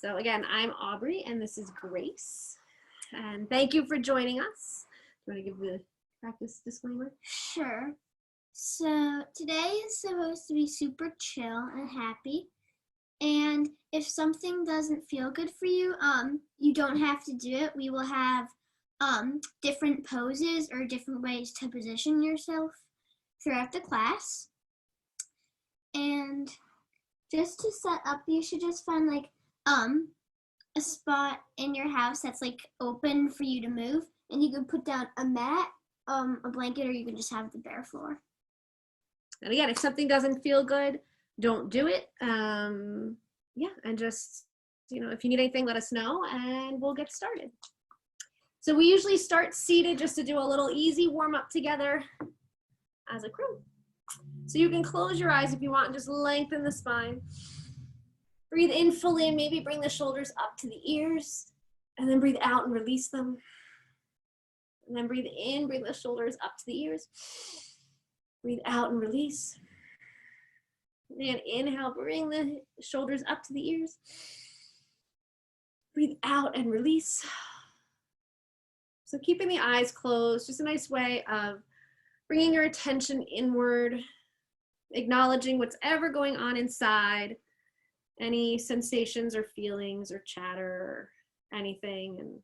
So again, I'm Aubrey and this is Grace. And thank you for joining us. Do you want to give the practice disclaimer? Sure. So today is supposed to be super chill and happy. And if something doesn't feel good for you, you don't have to do it. We will have different poses or different ways to position yourself throughout the class. And just to set up, you should just find like a spot in your house that's like open for you to move, and you can put down a mat, a blanket, or you can just have the bare floor. And again, if something doesn't feel good, don't do it. Yeah, and just, if you need anything, let us know and we'll get started. So we usually start seated just to do a little easy warm up together as a crew. So you can close your eyes if you want and just lengthen the spine. Breathe in fully and maybe bring the shoulders up to the ears, and then breathe out and release them. And then breathe in, bring the shoulders up to the ears. Breathe out and release. And inhale, bring the shoulders up to the ears. Breathe out and release. So keeping the eyes closed, just a nice way of bringing your attention inward, acknowledging what's ever going on inside, any sensations or feelings or chatter or anything. And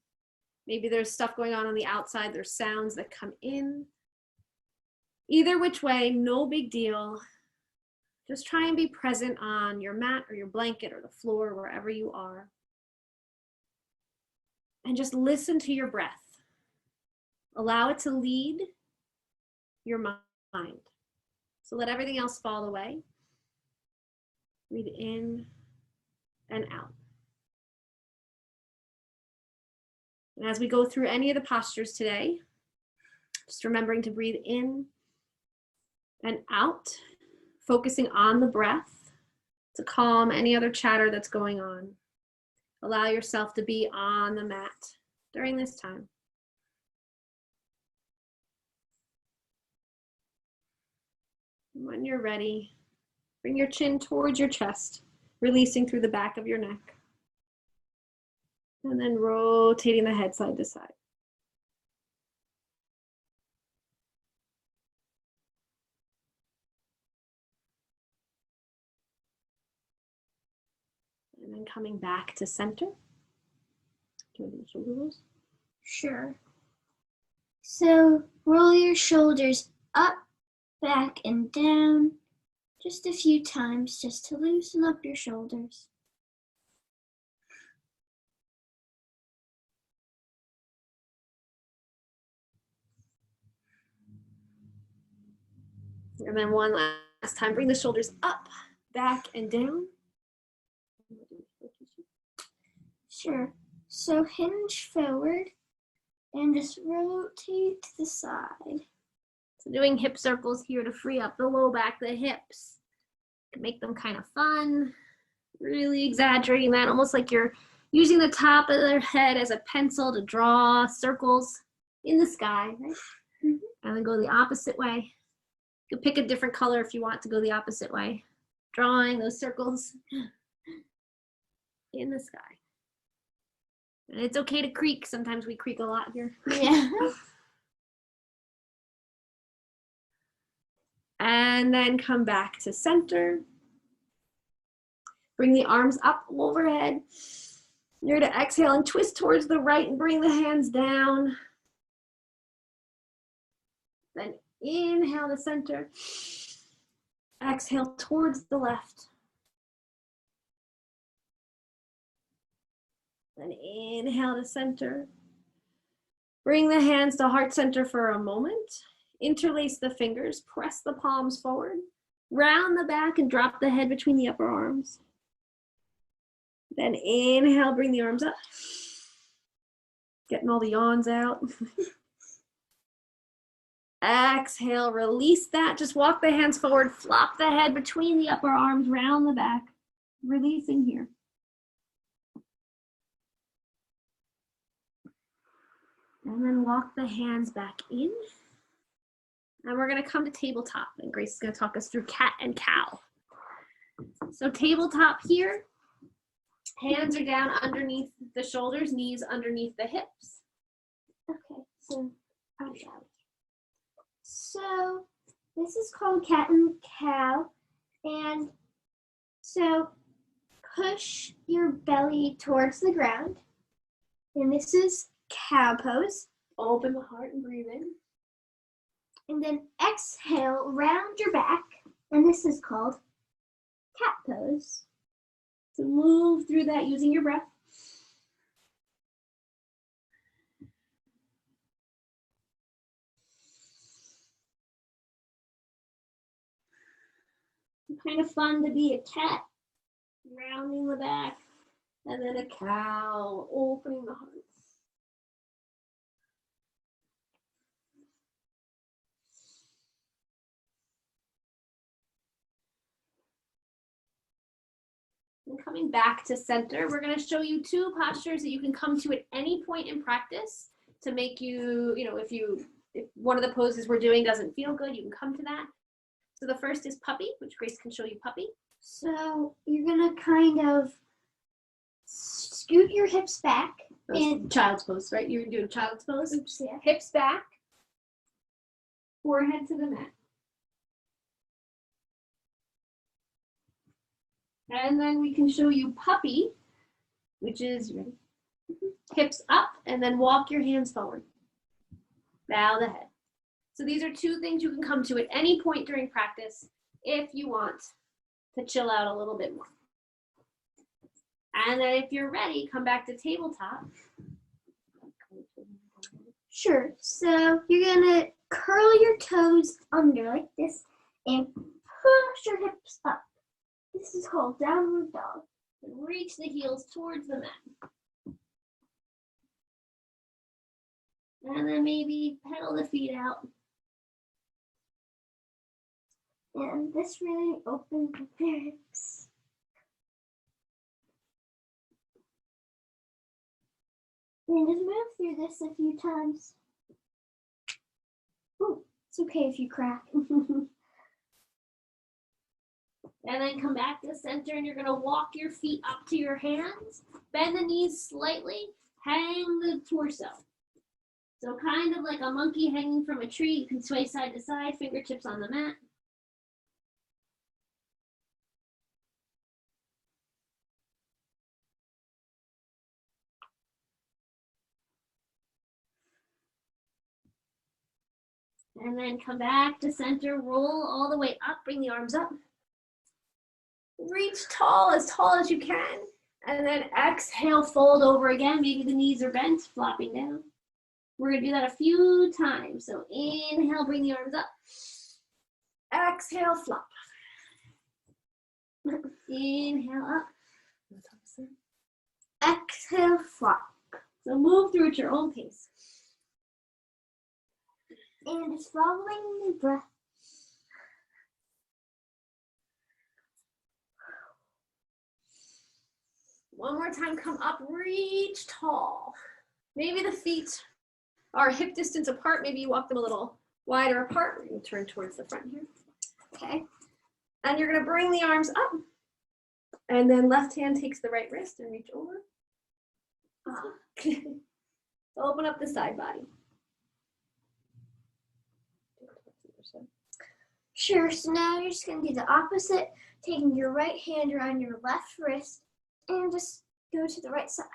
maybe there's stuff going on the outside, there's sounds that come in. Either which way, no big deal. Just try and be present on your mat or your blanket or the floor, wherever you are. And just listen to your breath. Allow it to lead your mind. So let everything else fall away. Breathe in and out. And as we go through any of the postures today, just remembering to breathe in and out, focusing on the breath to calm any other chatter that's going on. Allow yourself to be on the mat during this time. When you're ready, bring your chin towards your chest, releasing through the back of your neck. And then rotating the head side to side. And then coming back to center. Do you want to do the shoulder rolls? Sure. So roll your shoulders up, back, and down. Just a few times just to loosen up your shoulders. And then one last time, bring the shoulders up, back, and down. Sure. So hinge forward and just rotate to the side. So doing hip circles here to free up the low back, the hips. Make them kind of fun. Really exaggerating that, almost like you're using the top of their head as a pencil to draw circles in the sky, right? Mm-hmm. And then go the opposite way. You could pick a different color if you want to go the opposite way. Drawing those circles in the sky. And it's okay to creak. Sometimes we creak a lot here. Yeah. And then come back to center. Bring the arms up overhead. You're to exhale and twist towards the right and bring the hands down. Then inhale to center. Exhale towards the left. Then inhale to center. Bring the hands to heart center for a moment. Interlace the fingers, press the palms forward. Round the back and drop the head between the upper arms. Then inhale, bring the arms up. Getting all the yawns out. Exhale, release that. Just walk the hands forward, flop the head between the upper arms, round the back. Releasing here. And then walk the hands back in. And we're going to come to tabletop. And Grace is going to talk us through cat and cow. So tabletop here. Hands are down underneath the shoulders, knees underneath the hips. Okay, so So this is called cat and cow, and so push your belly towards the ground, and this is cow pose. Open the heart and breathe in. And then exhale, round your back, and this is called cat pose. So move through that using your breath. Kind of fun to be a cat, rounding the back, and then a cow, opening the heart. And coming back to center, we're going to show you two postures that you can come to at any point in practice to make you, if one of the poses we're doing doesn't feel good, you can come to that. So the first is puppy, which Grace can show you puppy. So you're gonna kind of scoot your hips back. And child's pose, right? You're doing child's pose. Oops, yeah. Hips back, forehead to the mat. And then we can show you puppy, which is ready? Hips up, and then walk your hands forward. Bow the head. So these are two things you can come to at any point during practice if you want to chill out a little bit more. And then if you're ready, come back to tabletop. Sure. So you're gonna curl your toes under like this and push your hips up. This is called downward dog. And reach the heels towards the mat. And then maybe pedal the feet out. And this really opens up your hips. And just move through this a few times. Ooh, it's okay if you crack. And then come back to center, and you're going to walk your feet up to your hands. Bend the knees slightly. Hang the torso. So kind of like a monkey hanging from a tree. You can sway side to side, fingertips on the mat. And then come back to center, roll all the way up, bring the arms up. Reach tall as you can. And then exhale, fold over again. Maybe the knees are bent, flopping down. We're gonna do that a few times. So inhale, bring the arms up. Exhale, flop. Inhale up. Exhale, flop. So move through at your own pace. And just following the breath. One more time, come up, reach tall. Maybe the feet are hip distance apart. Maybe you walk them a little wider apart. We're gonna turn towards the front here. Okay. And you're gonna bring the arms up. And then left hand takes the right wrist and reach over. Open up the side body. Sure, so now you're just going to do the opposite, taking your right hand around your left wrist and just go to the right side.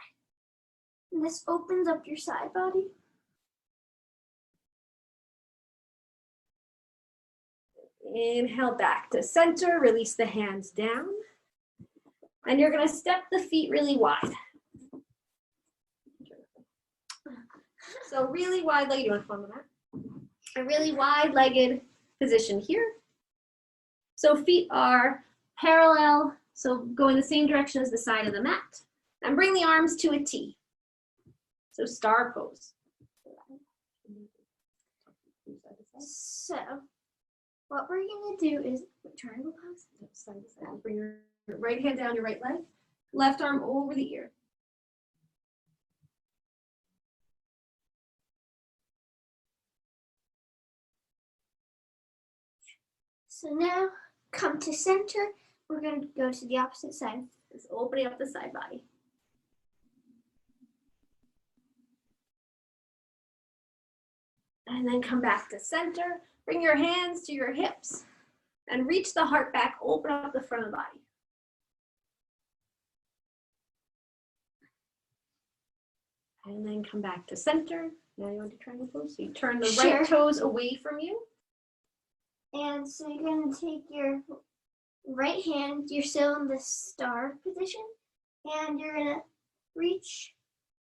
And this opens up your side body. Inhale back to center, release the hands down. And you're going to step the feet really wide. So really wide-legged, you want to follow that? A really wide-legged position here. So feet are parallel, so go in the same direction as the side of the mat. And bring the arms to a T. So star pose. So what we're going to do is triangle pose. Side to side. Bring your right hand down your right leg. Left arm over the ear. So now come to center. We're going to go to the opposite side. Just opening up the side body. And then come back to center. Bring your hands to your hips and reach the heart back. Open up the front of the body. And then come back to center. Now you want to triangle pose. So you turn the right toes away from you. And so you're going to take your right hand, you're still in the star position, and you're going to reach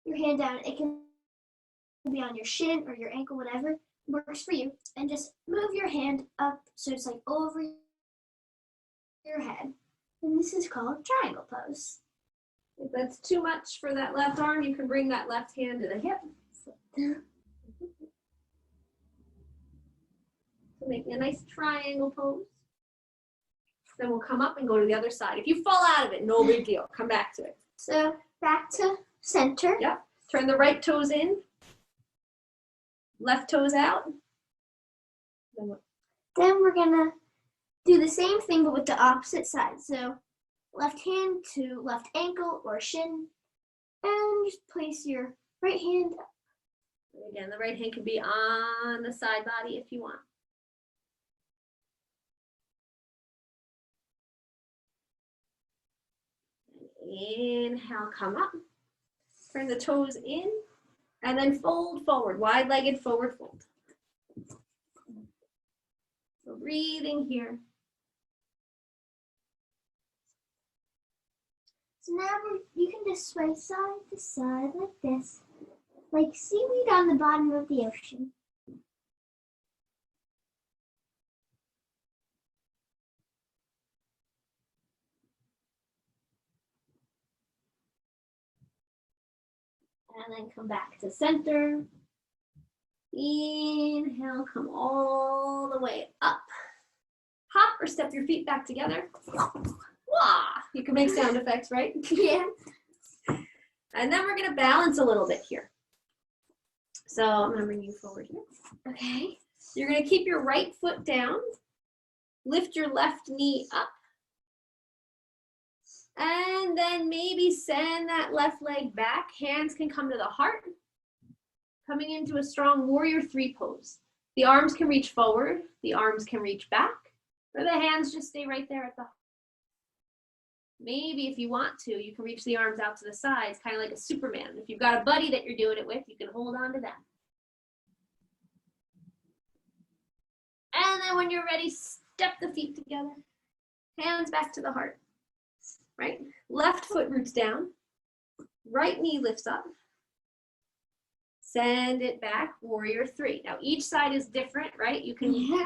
your hand down. It can be on your shin or your ankle, whatever works for you, and just move your hand up so it's like over your head. And this is called triangle pose. If that's too much for that left arm, you can bring that left hand to the hip. So making a nice triangle pose. Then we'll come up and go to the other side. If you fall out of it, no big deal. Come back to it. So back to center. Yep. Turn the right toes in. Left toes out. Then we're gonna do the same thing but with the opposite side. So left hand to left ankle or shin, and just place your right hand up. Again, the right hand can be on the side body if you want. Inhale, come up. Turn the toes in, and then fold forward, wide-legged forward fold. So breathing here. So now you can just sway side to side like this, like seaweed on the bottom of the ocean. And then come back to center. Inhale, come all the way up. Hop or step your feet back together. Wah! You can make sound effects, right? Yeah. And then we're gonna balance a little bit here. So I'm gonna bring you forward here. Okay. You're gonna keep your right foot down. Lift your left knee up. And then maybe send that left leg back. Hands can come to the heart. Coming into a strong warrior three pose. The arms can reach forward. The arms can reach back. Or the hands just stay right there at the heart. Maybe if you want to, you can reach the arms out to the sides, kind of like a Superman. If you've got a buddy that you're doing it with, you can hold on to them. And then when you're ready, step the feet together. Hands back to the heart. Right? Left foot roots down. Right knee lifts up. Send it back, warrior three. Now each side is different, right? You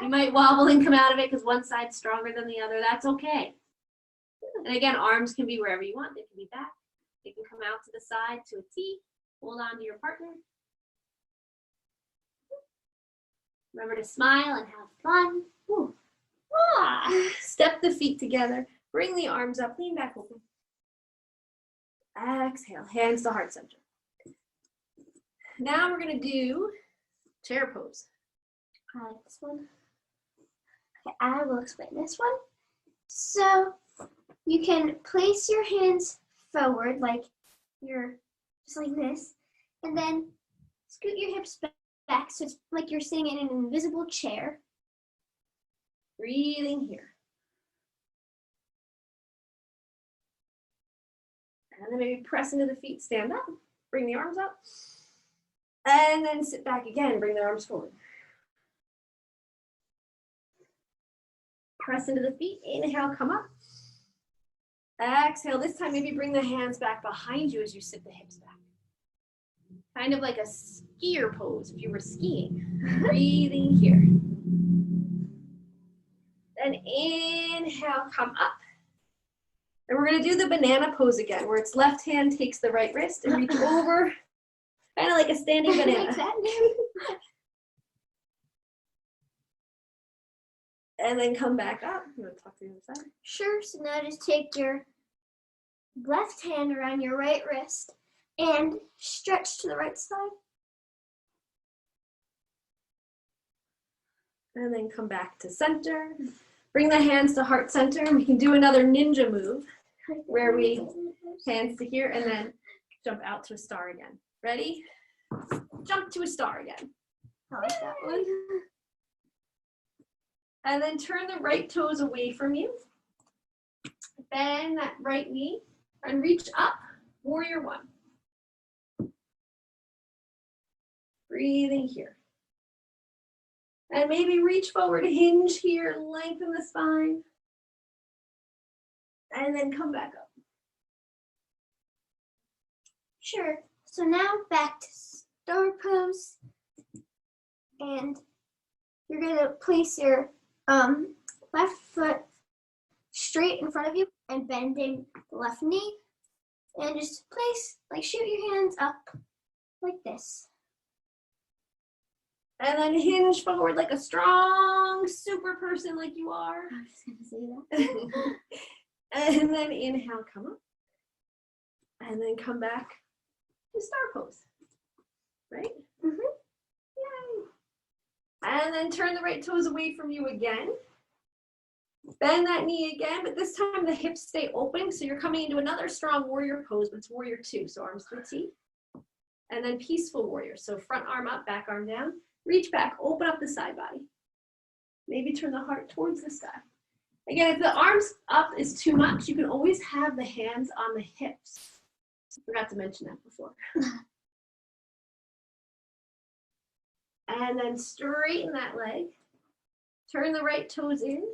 might wobble and come out of it because one side's stronger than the other. That's okay. And again, arms can be wherever you want. They can be back. They can come out to the side to a T. Hold on to your partner. Remember to smile and have fun. Ooh. Ah. Step the feet together. Bring the arms up. Lean back open. Exhale. Hands to heart center. Now we're going to do chair pose. I like this one. Okay, I will explain this one. So you can place your hands forward like you're just like this, and then scoot your hips back so it's like you're sitting in an invisible chair. Breathing here. And then maybe press into the feet, stand up, bring the arms up, and then sit back again, bring the arms forward. Press into the feet, inhale, come up. Exhale, this time maybe bring the hands back behind you as you sit the hips back. Kind of like a skier pose if you were skiing. Breathing here. Then inhale, come up. And we're going to do the banana pose again, where it's left hand takes the right wrist and reach over, kind of like a standing banana. Like that. And then come back up. I'm going to talk to the other side. Sure, so now just take your left hand around your right wrist and stretch to the right side. And then come back to center. Bring the hands to heart center. We can do another ninja move. where we hands to here and then jump out to a star again. Ready? Jump to a star again. I like that one. And then turn the right toes away from you. Bend that right knee and reach up, warrior one. Breathing here. And maybe reach forward, hinge here, lengthen the spine. And then come back up. Sure. So now back to star pose. And you're going to place your left foot straight in front of you and bending the left knee. And just place, like shoot your hands up like this. And then hinge forward like a strong super person like you are. I was going to say that. And then inhale, come up. And then come back to star pose. Right? Mm-hmm. Yay. And then turn the right toes away from you again. Bend that knee again, but this time the hips stay open. So you're coming into another strong warrior pose, but it's warrior two. So arms to the T. And then peaceful warrior. So front arm up, back arm down. Reach back, open up the side body. Maybe turn the heart towards the sky. Again, if the arms up is too much, you can always have the hands on the hips. I forgot to mention that before. And then straighten that leg. Turn the right toes in.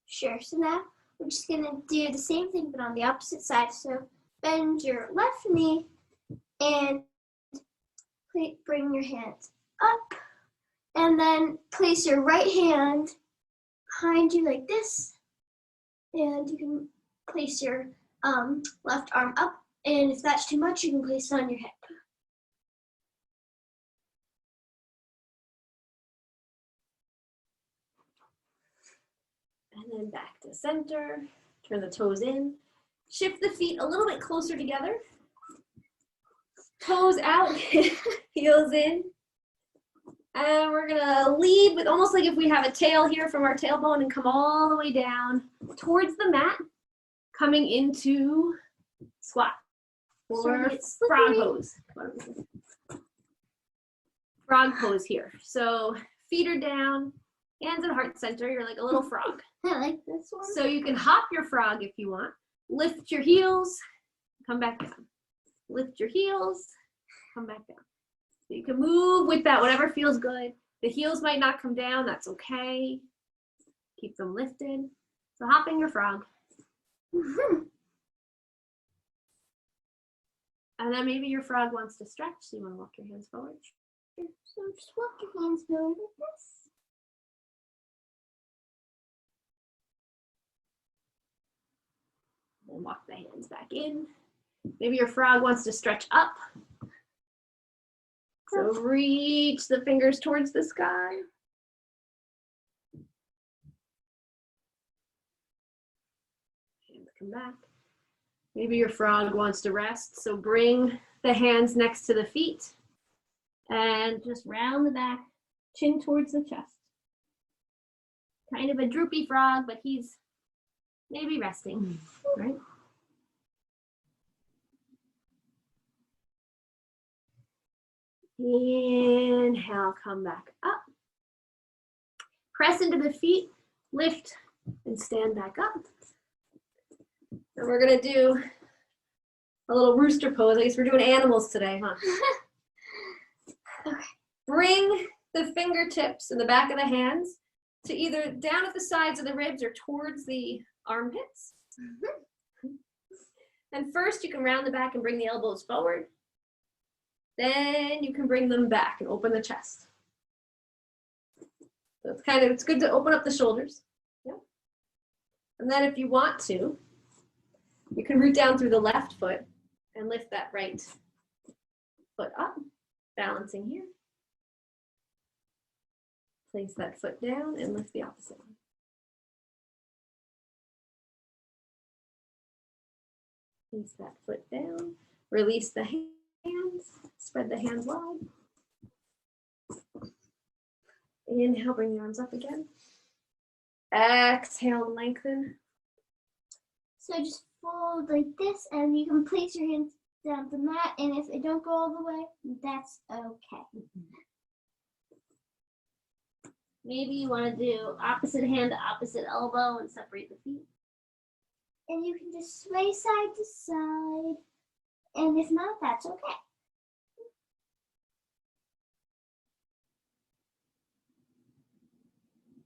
Sure. So now we're just going to do the same thing, but on the opposite side. So bend your left knee and bring your hands up. And then place your right hand behind you like this. And you can place your left arm up. And if that's too much, you can place it on your hip. And then back to center. Turn the toes in. Shift the feet a little bit closer together. Toes out, heels in. And we're gonna lead with almost like if we have a tail here from our tailbone and come all the way down towards the mat, coming into squat or frog pose. Frog pose here. So feet are down, hands at heart center. You're like a little frog. I like this one. So you can hop your frog if you want. Lift your heels, come back down. Lift your heels, come back down. So you can move with that, whatever feels good. The heels might not come down, that's okay. Keep them lifted. So hopping your frog. Mm-hmm. And then maybe your frog wants to stretch, so you want to walk your hands forward. So just walk your hands forward like this. And walk the hands back in. Maybe your frog wants to stretch up. So reach the fingers towards the sky. Hands come back. Maybe your frog wants to rest. So bring the hands next to the feet and just round the back, chin towards the chest. Kind of a droopy frog, but he's maybe resting, right? Inhale, come back up. Press into the feet, lift, and stand back up. And we're gonna do a little rooster pose. I guess we're doing animals today, huh? Okay. Bring the fingertips and the back of the hands to either down at the sides of the ribs or towards the armpits. Mm-hmm. And first you can round the back and bring the elbows forward. Then you can bring them back and open the chest. So it's good to open up the shoulders. Yeah. And then if you want to, you can root down through the left foot and lift that right foot up, balancing here. Place that foot down and lift the opposite one. Place that foot down, release the hands, spread the hands wide. Inhale, bring the arms up again. Exhale, lengthen. So just fold like this, and you can place your hands down the mat, and if they don't go all the way, that's okay. Maybe you want to do opposite hand to opposite elbow and separate the feet. And you can just sway side to side, and if not, that's okay.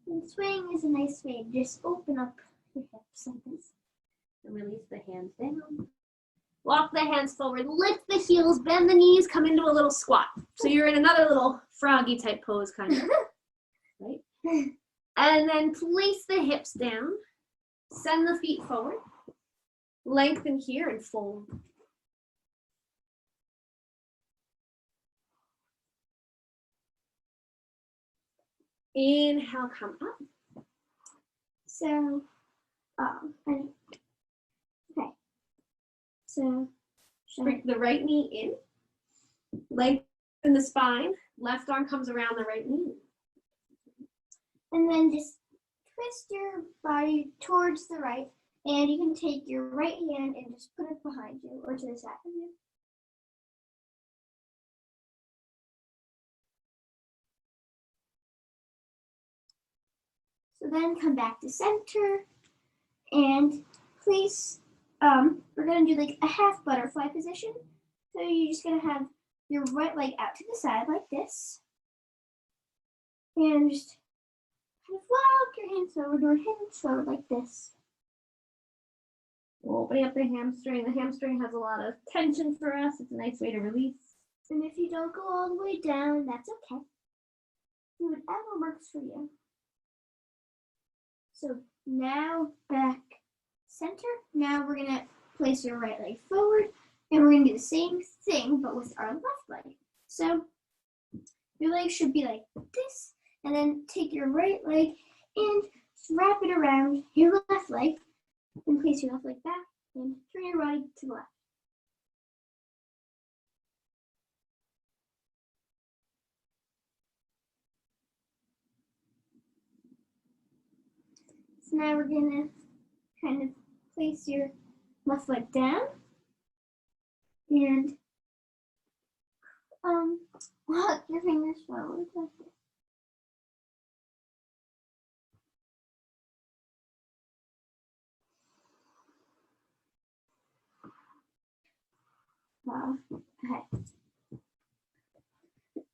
And swaying is a nice way to just open up your hips like this. And release the hands down. Walk the hands forward, lift the heels, bend the knees, come into a little squat. So you're in another little froggy type pose kind of, right? And then place the hips down, send the feet forward, lengthen here and fold. Inhale, come up. So, okay. So, Bring the right knee in, lengthen the spine, left arm comes around the right knee. and then just twist your body towards the right, and you can take your right hand and just put it behind you or to the side of you. So then come back to center and place, we're gonna do like a half butterfly position. So you're just gonna have your right leg out to the side like this. And just kind of walk your hands forward like this. Opening up the hamstring. The hamstring has a lot of tension for us. It's a nice way to release. And if you don't go all the way down, that's okay. Do whatever works for you. So now back center. Now we're gonna place your right leg forward, and we're gonna do the same thing, but with our left leg. So your leg should be like this, and then take your right leg and wrap it around your left leg, and place your left leg back, and turn your body to the left. So now we're gonna kind of place your left leg down and walk your fingers forward like this. Wow.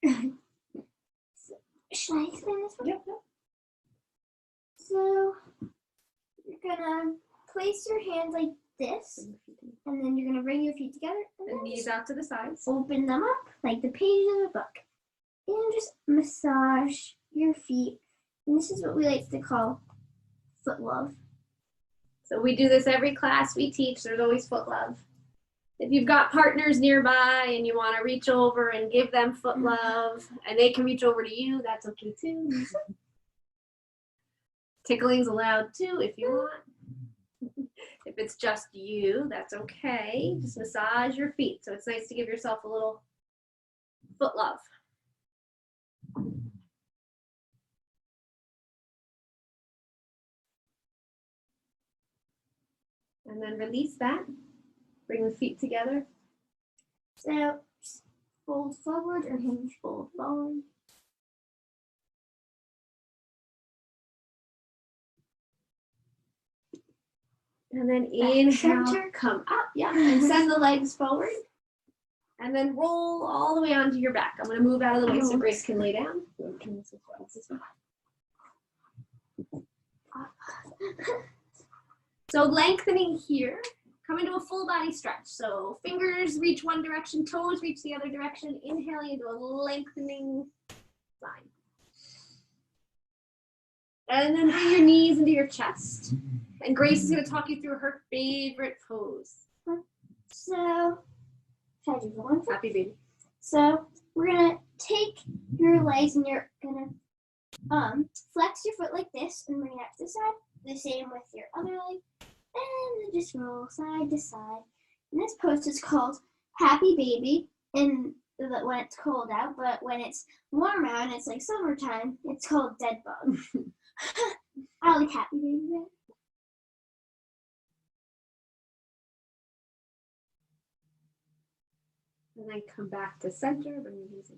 Okay. So, should I explain this one? Yep. So you're gonna place your hands like this, and then you're gonna bring your feet together And knees out to the sides. open them up like the pages of a book, and just massage your feet. And this is what we like to call foot love. So we do this every class we teach. There's always foot love. If you've got partners nearby and you want to reach over and give them foot love, and they can reach over to you, that's okay too. Tickling's allowed too if you want. If it's just you, that's okay. Just massage your feet. So it's nice to give yourself a little foot love. And then release that. Bring the feet together. So fold forward or hinge fold forward. And then Back inhale, center. come up, yeah, and send the legs forward. And then roll all the way onto your back. I'm gonna move out of the way so Grace can lay down. So lengthening here, come into a full body stretch. So fingers reach one direction, toes reach the other direction, inhaling into a lengthening line. And then bring your knees into your chest. And Grace is going to talk you through her favorite pose. So, should I do the one? Happy baby. So we're gonna take your legs and you're gonna flex your foot like this and bring it out to the side. The same with your other leg, and then just roll side to side. And this pose is called Happy Baby, and when it's cold out, but when it's warm out and it's like summertime, it's called Dead Bug. I like Happy Baby better. And then come back to center, bring your knees in.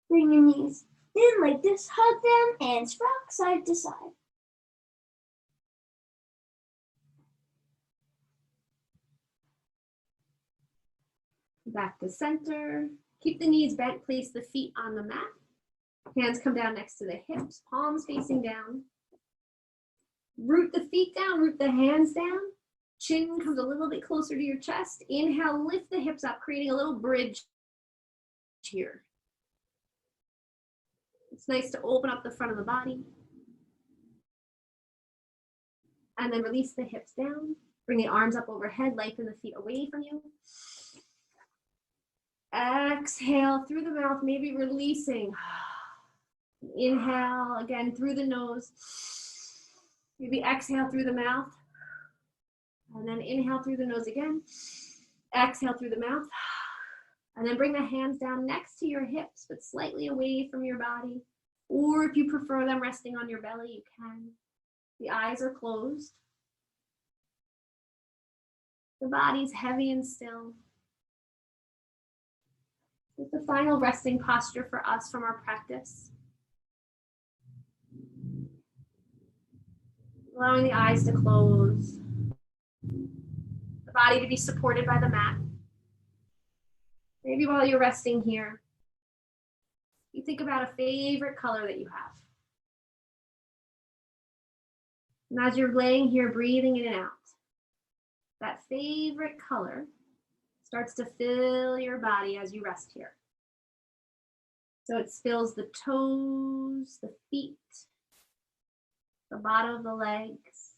Bring your knees in like this, hug them, and rock side to side. Back to center. Keep the knees bent, place the feet on the mat. Hands come down next to the hips, palms facing down. Root the feet down, root the hands down. Chin comes a little bit closer to your chest. Inhale, lift the hips up, creating a little bridge here. It's nice to open up the front of the body. And then release the hips down. Bring the arms up overhead, lengthen the feet away from you. Exhale through the mouth, maybe releasing. Inhale again through the nose. Maybe exhale through the mouth. And then inhale through the nose again. Exhale through the mouth. And then bring the hands down next to your hips, but slightly away from your body. Or if you prefer them resting on your belly, you can. The eyes are closed. The body's heavy and still. It's the final resting posture for us from our practice. Allowing the eyes to close. The body to be supported by the mat. Maybe while you're resting here, you think about a favorite color that you have. And as you're laying here, breathing in and out, that favorite color starts to fill your body as you rest here. So it fills the toes, the feet, the bottom of the legs.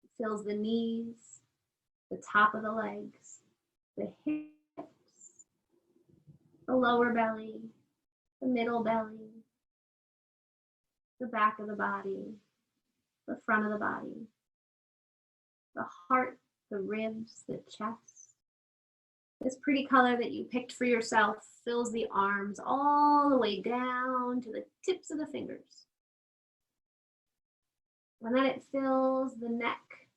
It fills the knees, the top of the legs, the hips, the lower belly, the middle belly, the back of the body, the front of the body, the heart, the ribs, the chest. This pretty color that you picked for yourself fills the arms all the way down to the tips of the fingers. And then it fills the neck,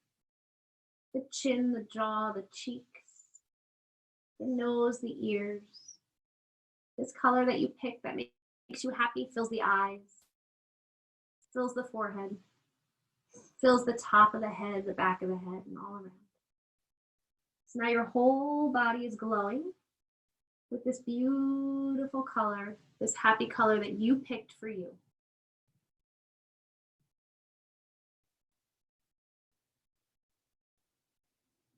the chin, the jaw, the cheeks, the nose, the ears. This color that you picked that makes you happy fills the eyes, fills the forehead, fills the top of the head, the back of the head, and all around. So now your whole body is glowing with this beautiful color, this happy color that you picked for you.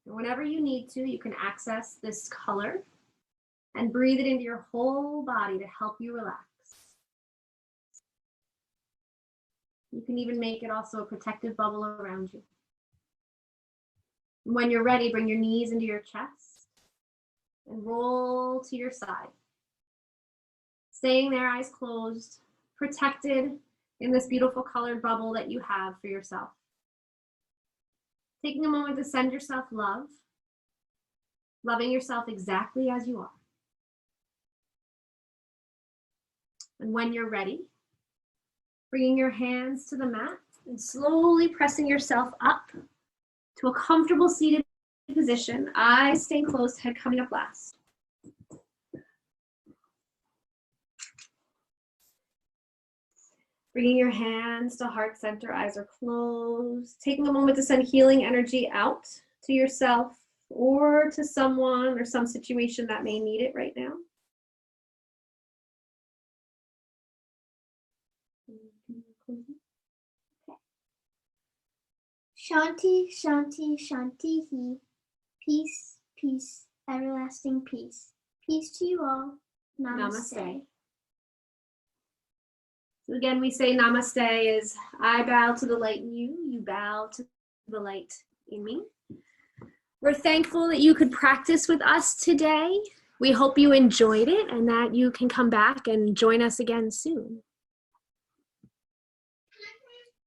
And whenever you need to, you can access this color and breathe it into your whole body to help you relax. You can even make it also a protective bubble around you. When you're ready, bring your knees into your chest and roll to your side. Staying there, eyes closed, protected in this beautiful colored bubble that you have for yourself. Taking a moment to send yourself love, loving yourself exactly as you are. And when you're ready, bringing your hands to the mat and slowly pressing yourself up to a comfortable seated position. Eyes staying closed, head coming up last. Bringing your hands to heart center, eyes are closed. Taking a moment to send healing energy out to yourself or to someone or some situation that may need it right now. Shanti, Shanti, Shanti, He. Peace, peace, everlasting peace. Peace to you all. Namaste. Namaste. So again, we say namaste is I bow to the light in you, you bow to the light in me. We're thankful that you could practice with us today. We hope you enjoyed it and that you can come back and join us again soon.